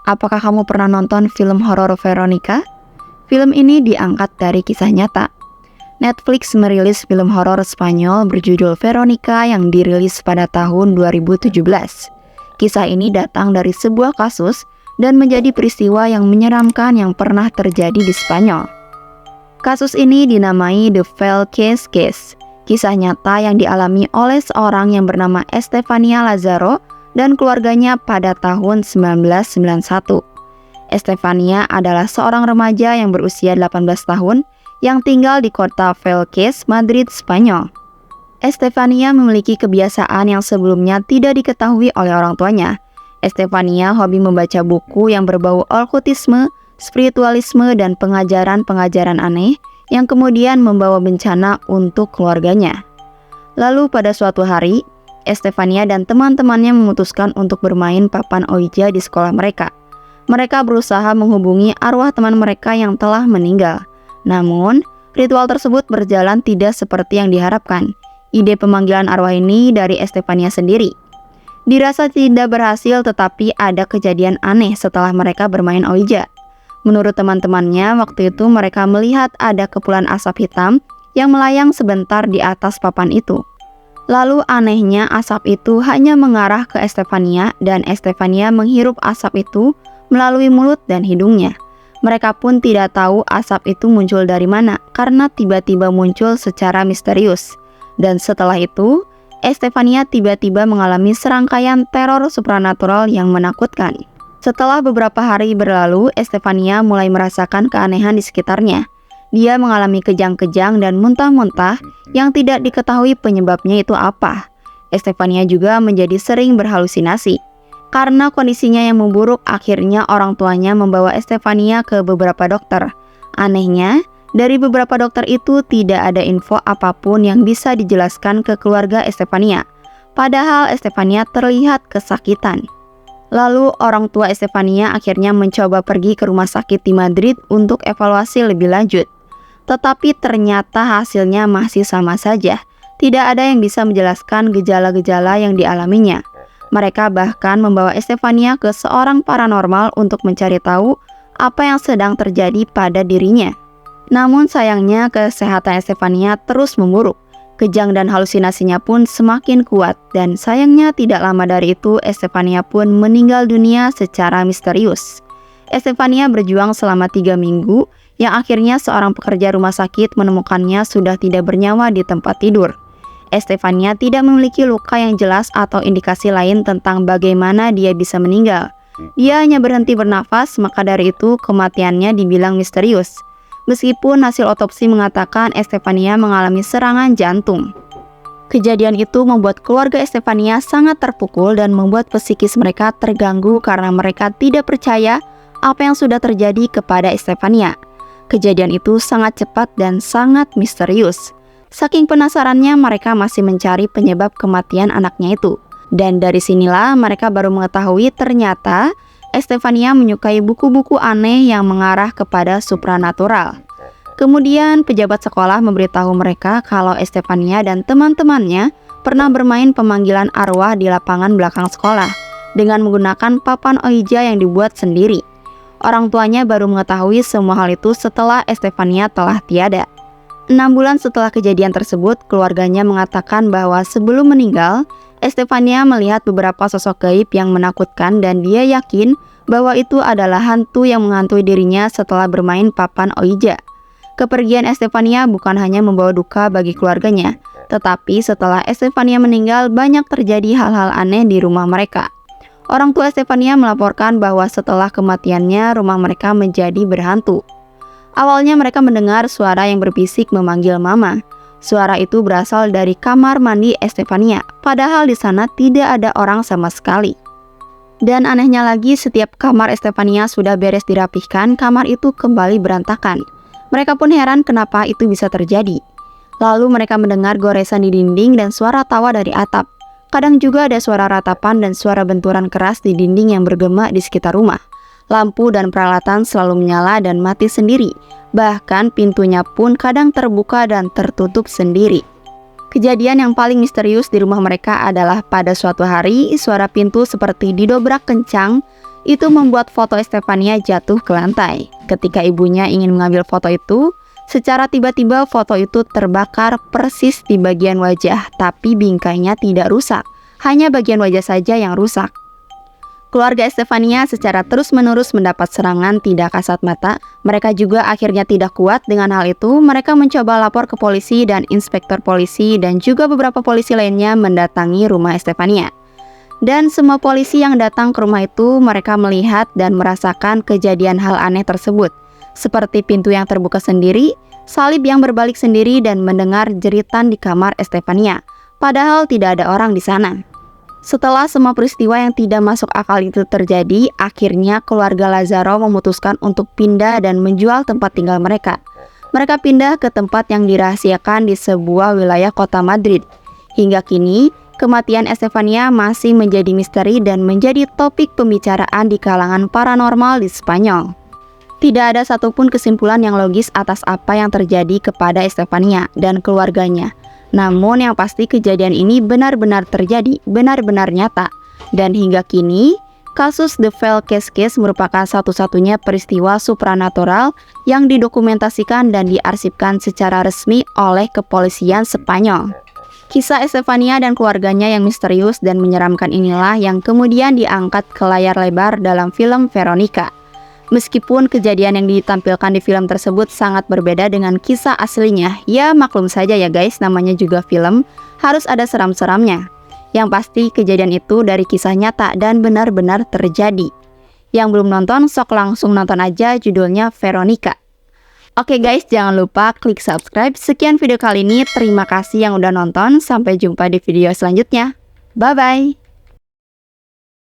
apakah kamu pernah nonton film horor Veronica? Film ini diangkat dari kisah nyata. Netflix merilis film horor Spanyol berjudul Veronica yang dirilis pada tahun 2017. Kisah ini datang dari sebuah kasus dan menjadi peristiwa yang menyeramkan yang pernah terjadi di Spanyol. Kasus ini dinamai The Velquez Case, kisah nyata yang dialami oleh seorang yang bernama Estefania Lazaro dan keluarganya pada tahun 1991. Estefania adalah seorang remaja yang berusia 18 tahun yang tinggal di kota Velquez, Madrid, Spanyol. Estefania memiliki kebiasaan yang sebelumnya tidak diketahui oleh orang tuanya. Estefania hobi membaca buku yang berbau okultisme, spiritualisme, dan pengajaran-pengajaran aneh yang kemudian membawa bencana untuk keluarganya. Lalu pada suatu hari, Estefania dan teman-temannya memutuskan untuk bermain papan Ouija di sekolah mereka. Mereka berusaha menghubungi arwah teman mereka yang telah meninggal. Namun, ritual tersebut berjalan tidak seperti yang diharapkan. Ide pemanggilan arwah ini dari Estefania sendiri. Dirasa tidak berhasil, tetapi ada kejadian aneh setelah mereka bermain Ouija. Menurut teman-temannya, waktu itu mereka melihat ada kepulan asap hitam yang melayang sebentar di atas papan itu. Lalu anehnya asap itu hanya mengarah ke Estefania dan Estefania menghirup asap itu melalui mulut dan hidungnya. Mereka pun tidak tahu asap itu muncul dari mana karena tiba-tiba muncul secara misterius. Dan setelah itu, Estefania tiba-tiba mengalami serangkaian teror supranatural yang menakutkan. Setelah beberapa hari berlalu, Estefania mulai merasakan keanehan di sekitarnya. Dia mengalami kejang-kejang dan muntah-muntah yang tidak diketahui penyebabnya itu apa. Estefania juga menjadi sering berhalusinasi. Karena kondisinya yang memburuk, akhirnya orang tuanya membawa Estefania ke beberapa dokter. Anehnya, dari beberapa dokter itu tidak ada info apapun yang bisa dijelaskan ke keluarga Estefania. Padahal Estefania terlihat kesakitan. Lalu orang tua Estefania akhirnya mencoba pergi ke rumah sakit di Madrid untuk evaluasi lebih lanjut. Tetapi ternyata hasilnya masih sama saja. Tidak ada yang bisa menjelaskan gejala-gejala yang dialaminya. Mereka bahkan membawa Estefania ke seorang paranormal untuk mencari tahu apa yang sedang terjadi pada dirinya. Namun sayangnya kesehatan Estefania terus memburuk. Kejang dan halusinasinya pun semakin kuat dan sayangnya tidak lama dari itu Estefania pun meninggal dunia secara misterius. Estefania berjuang selama 3 minggu yang akhirnya seorang pekerja rumah sakit menemukannya sudah tidak bernyawa di tempat tidur. Estefania tidak memiliki luka yang jelas atau indikasi lain tentang bagaimana dia bisa meninggal. Dia hanya berhenti bernafas, maka dari itu kematiannya dibilang misterius. Meskipun hasil otopsi mengatakan Estefania mengalami serangan jantung. Kejadian itu membuat keluarga Estefania sangat terpukul dan membuat psikis mereka terganggu karena mereka tidak percaya apa yang sudah terjadi kepada Estefania. Kejadian itu sangat cepat dan sangat misterius. Saking penasarannya mereka masih mencari penyebab kematian anaknya itu. Dan dari sinilah mereka baru mengetahui ternyata Estefania menyukai buku-buku aneh yang mengarah kepada supranatural. Kemudian pejabat sekolah memberitahu mereka kalau Estefania dan teman-temannya pernah bermain pemanggilan arwah di lapangan belakang sekolah dengan menggunakan papan Ouija yang dibuat sendiri. Orang tuanya baru mengetahui semua hal itu setelah Estefania telah tiada. 6 bulan setelah kejadian tersebut, keluarganya mengatakan bahwa sebelum meninggal, Estefania melihat beberapa sosok gaib yang menakutkan dan dia yakin bahwa itu adalah hantu yang menghantui dirinya setelah bermain papan Ouija. Kepergian Estefania bukan hanya membawa duka bagi keluarganya, tetapi setelah Estefania meninggal banyak terjadi hal-hal aneh di rumah mereka. Orang tua Estefania melaporkan bahwa setelah kematiannya rumah mereka menjadi berhantu. Awalnya mereka mendengar suara yang berbisik memanggil mama. Suara itu berasal dari kamar mandi Estefania, padahal di sana tidak ada orang sama sekali. Dan anehnya lagi, setiap kamar Estefania sudah beres dirapihkan, kamar itu kembali berantakan. Mereka pun heran kenapa itu bisa terjadi. Lalu mereka mendengar goresan di dinding dan suara tawa dari atap. Kadang juga ada suara ratapan dan suara benturan keras di dinding yang bergema di sekitar rumah. Lampu dan peralatan selalu menyala dan mati sendiri. Bahkan pintunya pun kadang terbuka dan tertutup sendiri. Kejadian yang paling misterius di rumah mereka adalah pada suatu hari suara pintu seperti didobrak kencang Itu membuat foto Estefania jatuh ke lantai. Ketika ibunya ingin mengambil foto itu, secara tiba-tiba foto itu terbakar persis di bagian wajah, tapi bingkainya tidak rusak. Hanya bagian wajah saja yang rusak. Keluarga Estefania secara terus-menerus mendapat serangan tidak kasat mata. Mereka juga akhirnya tidak kuat dengan hal itu. Mereka mencoba lapor ke polisi dan inspektur polisi dan juga beberapa polisi lainnya mendatangi rumah Estefania. Dan semua polisi yang datang ke rumah itu, mereka melihat dan merasakan kejadian hal aneh tersebut. Seperti pintu yang terbuka sendiri, salib yang berbalik sendiri, dan mendengar jeritan di kamar Estefania. Padahal tidak ada orang di sana. Setelah semua peristiwa yang tidak masuk akal itu terjadi, akhirnya keluarga Lazaro memutuskan untuk pindah dan menjual tempat tinggal mereka. Mereka pindah ke tempat yang dirahasiakan di sebuah wilayah kota Madrid. Hingga kini, kematian Estefania masih menjadi misteri dan menjadi topik pembicaraan di kalangan paranormal di Spanyol. Tidak ada satupun kesimpulan yang logis atas apa yang terjadi kepada Estefania dan keluarganya. Namun yang pasti kejadian ini benar-benar terjadi, benar-benar nyata. Dan hingga kini, kasus The Velkez Case merupakan satu-satunya peristiwa supranatural yang didokumentasikan dan diarsipkan secara resmi oleh kepolisian Spanyol. Kisah Estefania dan keluarganya yang misterius dan menyeramkan inilah yang kemudian diangkat ke layar lebar dalam film Veronica. Meskipun kejadian yang ditampilkan di film tersebut sangat berbeda dengan kisah aslinya, ya maklum saja ya guys, namanya juga film, harus ada seram-seramnya. Yang pasti kejadian itu dari kisah nyata dan benar-benar terjadi. Yang belum nonton, sok langsung nonton aja, judulnya Veronica. Oke guys, jangan lupa klik subscribe. Sekian video kali ini, terima kasih yang udah nonton, sampai jumpa di video selanjutnya. Bye-bye!